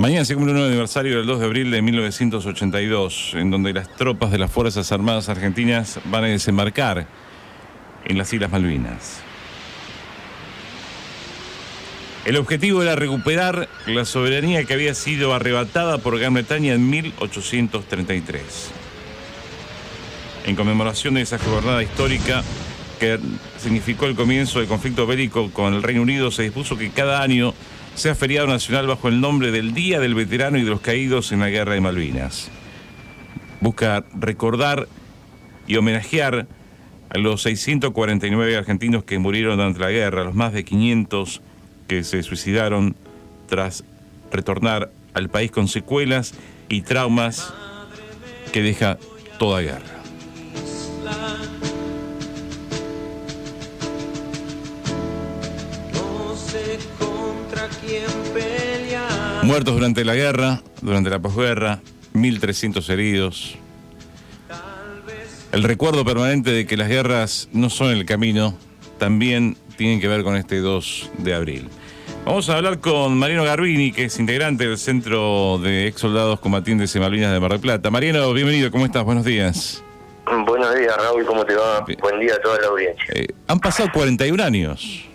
Mañana se cumple un nuevo aniversario del 2 de abril de 1982, en donde las tropas de las Fuerzas Armadas Argentinas van a desembarcar en las Islas Malvinas. El objetivo era recuperar la soberanía que había sido arrebatada por Gran Bretaña en 1833. En conmemoración de esa jornada histórica que significó el comienzo del conflicto bélico con el Reino Unido, se dispuso que cada año sea feriado nacional bajo el nombre del Día del Veterano y de los Caídos en la Guerra de Malvinas. Busca recordar y homenajear a los 649 argentinos que murieron durante la guerra, los más de 500 que se suicidaron tras retornar al país con secuelas y traumas que deja toda guerra. Muertos durante la guerra, durante la posguerra, 1.300 heridos. El recuerdo permanente de que las guerras no son el camino, también tienen que ver con este 2 de abril. Vamos a hablar con Mariano Garbini, que es integrante del Centro de Ex Soldados Combatientes de Malvinas de Mar del Plata. Mariano, bienvenido, ¿cómo estás? Buenos días. Buenos días, Raúl, ¿cómo te va? Buen día a toda la audiencia. Han pasado 41 años.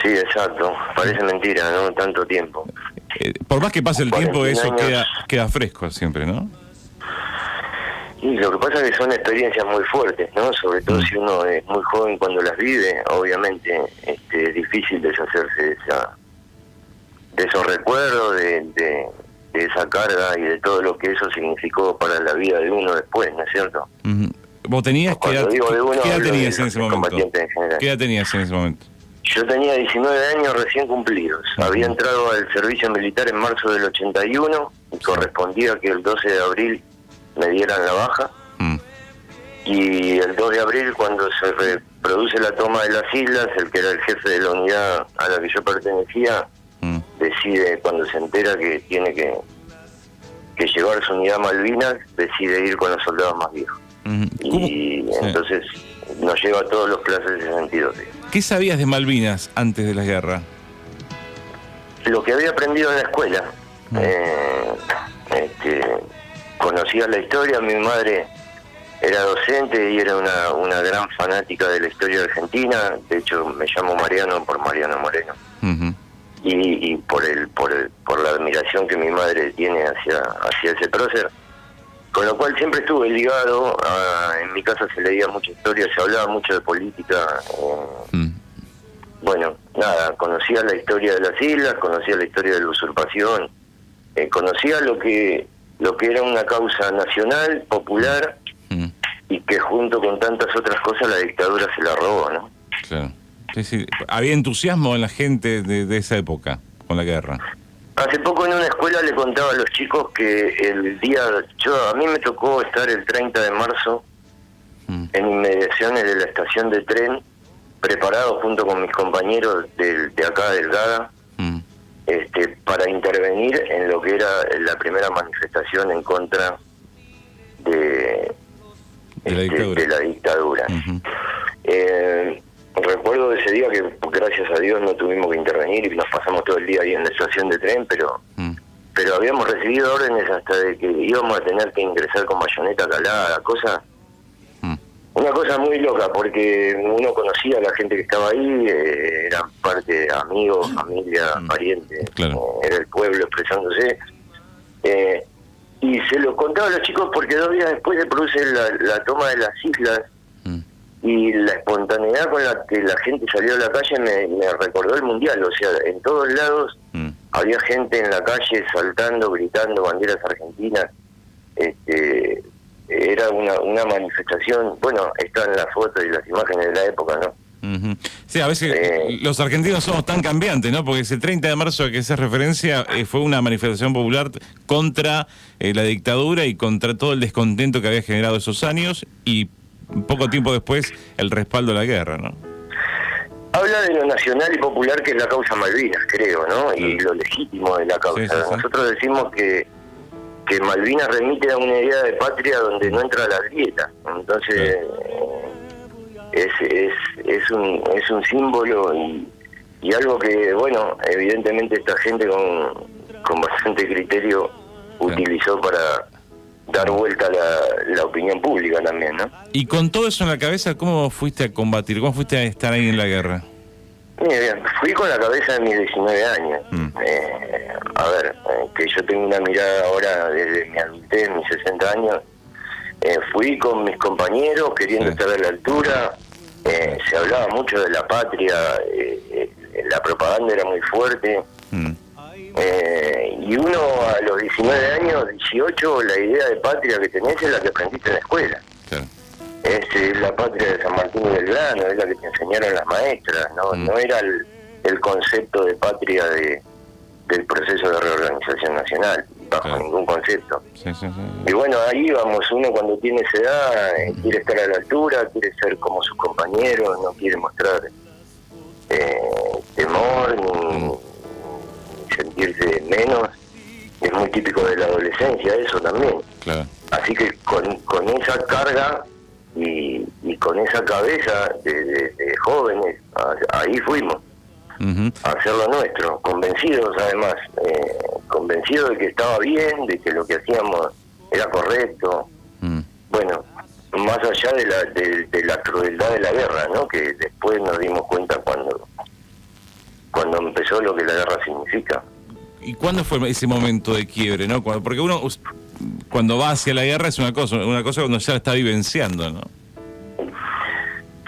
Sí, exacto. Parece mentira, ¿no? Tanto tiempo. Por más que pase el tiempo, eso queda fresco siempre, ¿no? Y lo que pasa es que son experiencias muy fuertes, ¿no? Sobre todo si uno es muy joven cuando las vive, obviamente es difícil deshacerse de esos recuerdos, de esa carga y de todo lo que eso significó para la vida de uno después, ¿no es cierto? ¿Vos tenías qué edad tenías en ese momento? ¿Qué edad tenías en ese momento? Yo tenía 19 años recién cumplidos. Había entrado al servicio militar en marzo del 81 y correspondía que el 12 de abril me dieran la baja. Y el 2 de abril, cuando se produce la toma de las islas, el que era el jefe de la unidad a la que yo pertenecía, decide, cuando se entera que tiene que llevar su unidad a Malvinas, decide ir con los soldados más viejos. Y entonces nos lleva a todos los clases de ese sentido. ¿Qué sabías de Malvinas antes de la guerra? Lo que había aprendido en la escuela. Conocía la historia, mi madre era docente y era una gran fanática de la historia argentina. De hecho, me llamo Mariano por Mariano Moreno. Y por la admiración que mi madre tiene hacia ese prócer. Con lo cual siempre estuve ligado, en mi casa se leía mucha historia, se hablaba mucho de política. Bueno, nada, conocía la historia de las islas, conocía la historia de la usurpación, conocía lo que era una causa nacional, popular, y que junto con tantas otras cosas la dictadura se la robó, ¿no? Claro. Sí. Había entusiasmo en la gente de esa época, con la guerra. Hace poco en una escuela le contaba a los chicos que a mí me tocó estar el 30 de marzo en inmediaciones de la estación de tren, preparado junto con mis compañeros de acá del GADA, para intervenir en lo que era la primera manifestación en contra de la dictadura. Recuerdo ese día que gracias a Dios no tuvimos que intervenir y nos pasamos todo el día ahí en la estación de tren, pero habíamos recibido órdenes hasta de que íbamos a tener que ingresar con bayoneta calada, una cosa muy loca, porque uno conocía a la gente que estaba ahí, eran parte amigos, familia, parientes, era el pueblo expresándose, y se lo contaba a los chicos porque 2 días después se produce la toma de las islas. Y la espontaneidad con la que la gente salió a la calle me recordó el mundial. O sea, en todos lados había gente en la calle saltando, gritando banderas argentinas. Era una manifestación. Bueno, están las fotos y las imágenes de la época, ¿no? Sí, a veces los argentinos somos tan cambiantes, ¿no? Porque ese 30 de marzo a que se referencia fue una manifestación popular contra la dictadura y contra todo el descontento que había generado esos años, y poco tiempo después el respaldo a la guerra, ¿no? Habla de lo nacional y popular que es la causa Malvinas, creo, ¿no? Y lo legítimo de la causa. Sí. Nosotros decimos que Malvinas remite a una idea de patria donde no entra la grieta. Entonces es un símbolo y algo que, bueno, evidentemente esta gente con con bastante criterio utilizó para dar vuelta a la opinión pública también, ¿no? Y con todo eso en la cabeza, ¿cómo fuiste a combatir? ¿Cómo fuiste a estar ahí en la guerra? Bien, fui con la cabeza de mis 19 años. Que yo tengo una mirada ahora desde mi adultez, mis 60 años. Fui con mis compañeros queriendo estar a la altura. Se hablaba mucho de la patria, la propaganda era muy fuerte. Y uno a los 19 años, 18, la idea de patria que tenés es la que aprendiste en la escuela. Es la patria de San Martín y Belgrano, es la que te enseñaron las maestras, no era el concepto de patria del proceso de reorganización nacional, bajo ningún concepto. Y bueno, ahí vamos, uno cuando tiene esa edad quiere estar a la altura, quiere ser como sus compañeros, no quiere mostrar temor ni sentirse menos. Es muy típico de la adolescencia eso también. Así que con esa carga y con esa cabeza de jóvenes, ahí fuimos a hacer lo nuestro, convencidos además, convencidos de que estaba bien, de que lo que hacíamos era correcto. Bueno, más allá de la crueldad de la guerra, ¿no? Que después nos dimos cuenta cuando empezó lo que la guerra significa. ¿Y cuándo fue ese momento de quiebre, no? Porque uno cuando va hacia la guerra es una cosa cuando ya la está vivenciando, ¿no?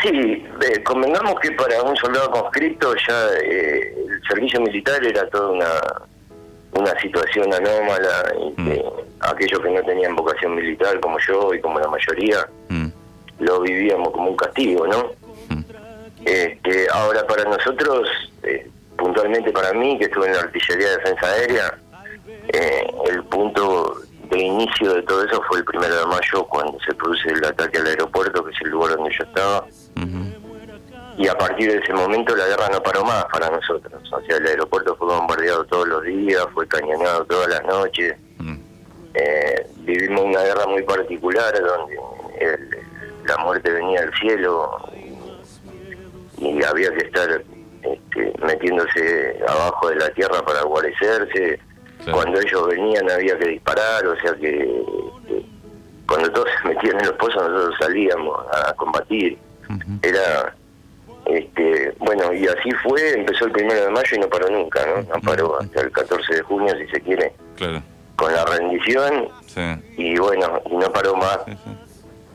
Sí, convengamos que para un soldado conscripto ya el servicio militar era toda una situación anómala, y que aquellos que no tenían vocación militar como yo y como la mayoría lo vivíamos como un castigo, ¿no? Ahora para nosotros, puntualmente para mí, que estuve en la Artillería de Defensa Aérea, el punto de inicio de todo eso fue el 1 de mayo, cuando se produce el ataque al aeropuerto, que es el lugar donde yo estaba. Y a partir de ese momento la guerra no paró más para nosotros. O sea, el aeropuerto fue bombardeado todos los días, fue cañoneado todas las noches. Vivimos una guerra muy particular donde la muerte venía del cielo y había que estar metiéndose abajo de la tierra para guarecerse. Cuando ellos venían había que disparar, o sea que cuando todos se metían en los pozos nosotros salíamos a combatir. Era bueno, y así fue, empezó el 1 de mayo y no paró nunca, ¿no? No paró hasta el 14 de junio, si se quiere, con la rendición. Y bueno, y no paró más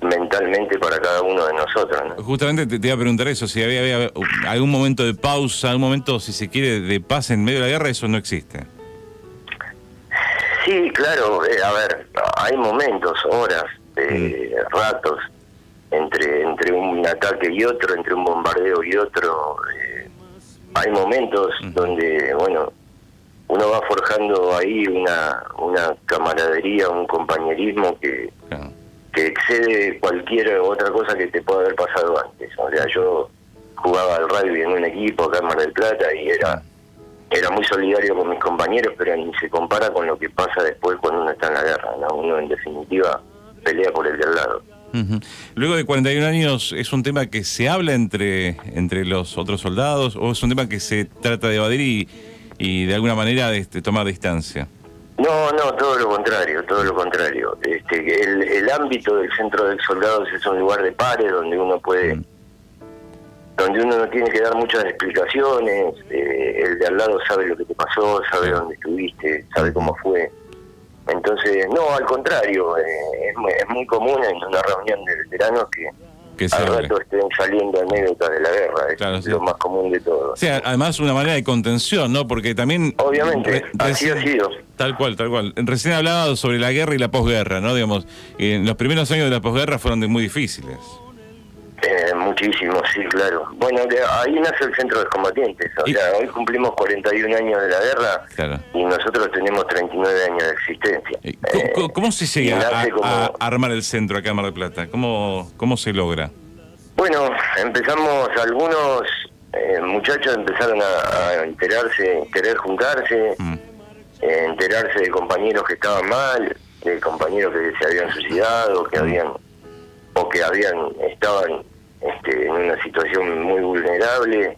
mentalmente para cada uno de nosotros, ¿no? Justamente te iba a preguntar eso, si había algún momento de pausa, algún momento, si se quiere, de paz en medio de la guerra. Eso no existe. Sí, claro, hay momentos, horas, ratos, entre un ataque y otro, entre un bombardeo y otro. Hay momentos donde, bueno, uno va forjando ahí una camaradería, un compañerismo que excede cualquier otra cosa que te pueda haber pasado antes. O sea, yo jugaba al rugby en un equipo acá en Mar del Plata y era muy solidario con mis compañeros, pero ni se compara con lo que pasa después cuando uno está en la guerra, ¿no? Uno en definitiva pelea por el de al lado. Luego de 41 años, ¿es un tema que se habla entre los otros soldados o es un tema que se trata de evadir y de alguna manera tomar distancia? No, todo lo contrario, todo lo contrario. El ámbito del Centro de Soldados es un lugar de pares donde uno puede, donde uno no tiene que dar muchas explicaciones. El de al lado sabe lo que te pasó, sabe dónde estuviste, sabe cómo fue. Entonces, no, al contrario, es muy común en una reunión de veteranos que al rato estén saliendo anécdotas de la guerra, es lo más común de todo. O sea, además una manera de contención, ¿no? Porque también... Obviamente, así ha sido. Tal cual. Recién hablaba sobre la guerra y la posguerra, ¿no? Digamos, los primeros años de la posguerra fueron muy difíciles. Muchísimo, sí, claro. Bueno, ahí nace el Centro de Combatientes. O sea, hoy cumplimos 41 años de la guerra y nosotros tenemos 39 años de existencia. ¿Cómo se llega a armar el centro acá en Mar del Plata? ¿Cómo se logra? Bueno, empezamos, algunos muchachos empezaron a enterarse, querer juntarse, enterarse de compañeros que estaban mal, de compañeros que se habían suicidado, estaban en una situación muy vulnerable.